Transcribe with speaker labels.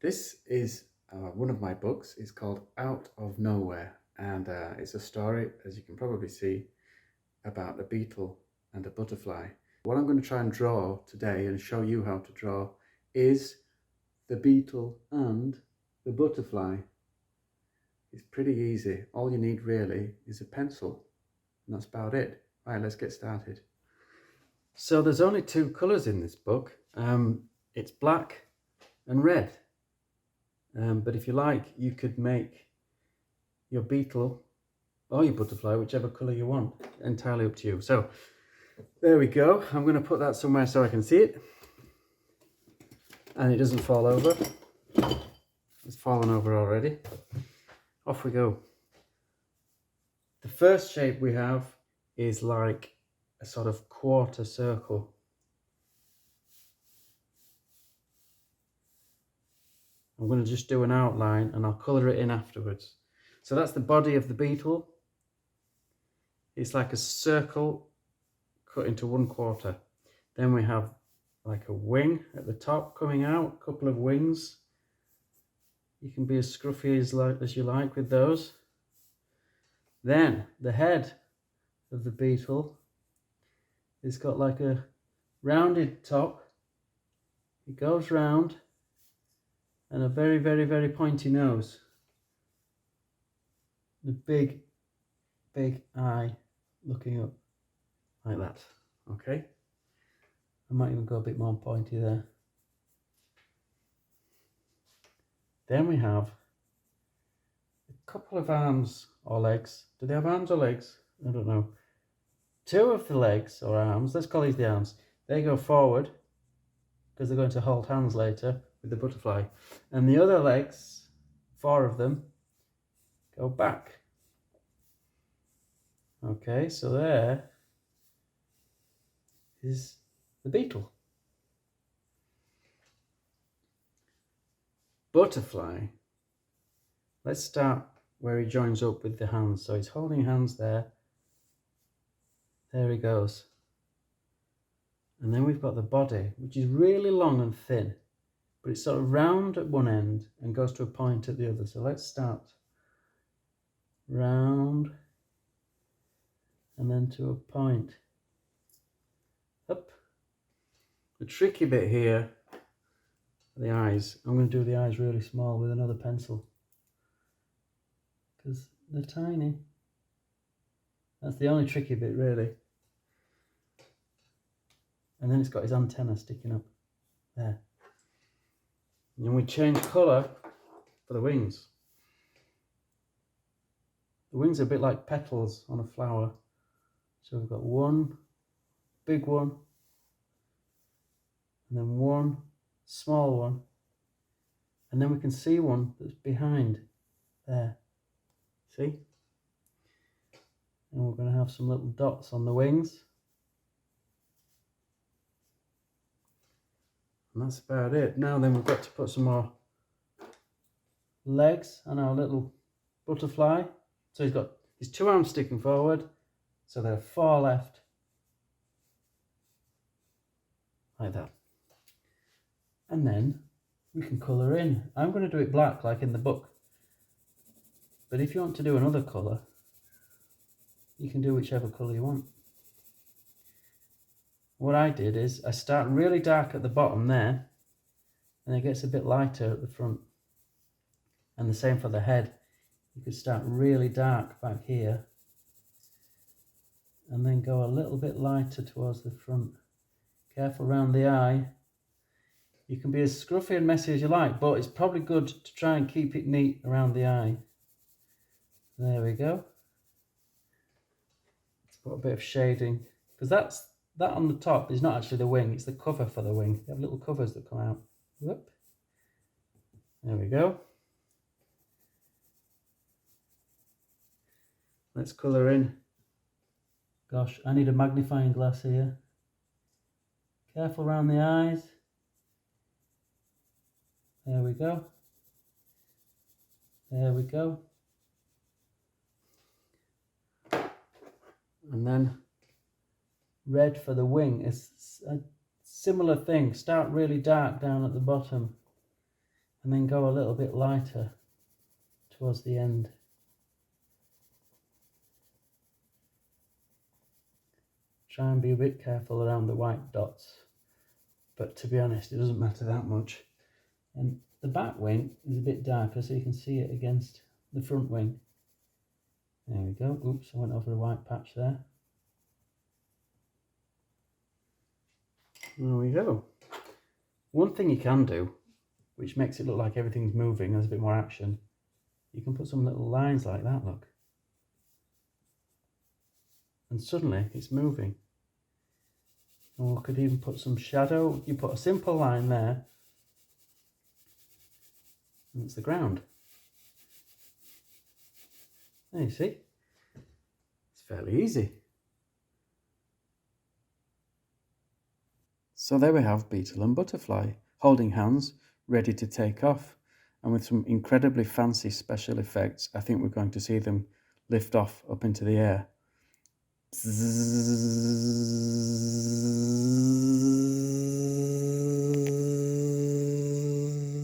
Speaker 1: This is one of my books. It's called Out of Nowhere, and it's a story, as you can probably see, about a beetle and a butterfly. What I'm going to try and draw today and show you how to draw is the beetle and the butterfly. It's pretty easy. All you need really is a pencil, and that's about it. Right, let's get started. So there's only two colours in this book. It's black and red. But if you like, you could make your beetle or your butterfly whichever colour you want. Entirely up to you. So there we go. I'm going to put that somewhere so I can see it and it doesn't fall over. It's fallen over already. Off we go. The first shape we have is like a sort of quarter circle. I'm going to just do an outline and I'll colour it in afterwards. So that's the body of the beetle. It's like a circle cut into 1/4. Then we have like a wing at the top coming out, a couple of wings. You can be as scruffy as you like with those. Then the head of the beetle is got like a rounded top. It goes round. And a very, very, very pointy nose. The big, big eye looking up like that. Okay. I might even go a bit more pointy there. Then we have a couple of arms or legs. Do they have arms or legs? I don't know. Two of the legs or arms, let's call these the arms, they go forward because they're going to hold hands later with the butterfly, and the other legs, 4 of them, go back. Okay, so there is the beetle. Butterfly, let's start where he joins up with the hands. So he's holding hands there. There he goes. And then we've got the body, which is really long and thin, but it's sort of round at one end and goes to a point at the other. So let's start round and then to a point up. The tricky bit here are the eyes. I'm going to do the eyes really small with another pencil because they're tiny. That's the only tricky bit really. And then it's got his antenna sticking up there. And then we change colour for the wings. The wings are a bit like petals on a flower. So we've got one big one, and then one small one, and then we can see one that's behind there. See? And we're going to have some little dots on the wings. And that's about it. Now then we've got to put some more legs on our little butterfly. So he's got his 2 arms sticking forward. So there are 4 left. Like that. And then we can colour in. I'm going to do it black like in the book. But if you want to do another colour, you can do whichever colour you want. What I did is I start really dark at the bottom there, and it gets a bit lighter at the front. And the same for the head. You could start really dark back here, and then go a little bit lighter towards the front. Careful around the eye. You can be as scruffy and messy as you like, but it's probably good to try and keep it neat around the eye. There we go. Let's put a bit of shading, because that on the top is not actually the wing, it's the cover for the wing. They have little covers that come out. Whoop. There we go. Let's colour in. Gosh, I need a magnifying glass here. Careful around the eyes. There we go. There we go. And then red for the wing. It's a similar thing. Start really dark down at the bottom
Speaker 2: and then go a little bit lighter towards the end. Try and be a bit careful around the white dots, but to be honest, it doesn't matter that much. And the back wing is a bit darker, so you can see it against the front wing. There we go. Oops, I went over a white patch there. There we go. One thing you can do, which makes it look like everything's moving, there's a bit more action, you can put some little lines like that, look. And suddenly it's moving. Or we could even put some shadow. You put a simple line there, and it's the ground. There you see. It's fairly easy. So there we have beetle and butterfly, holding hands, ready to take off. And with some incredibly fancy special effects, I think we're going to see them lift off up into the air. Zzzz.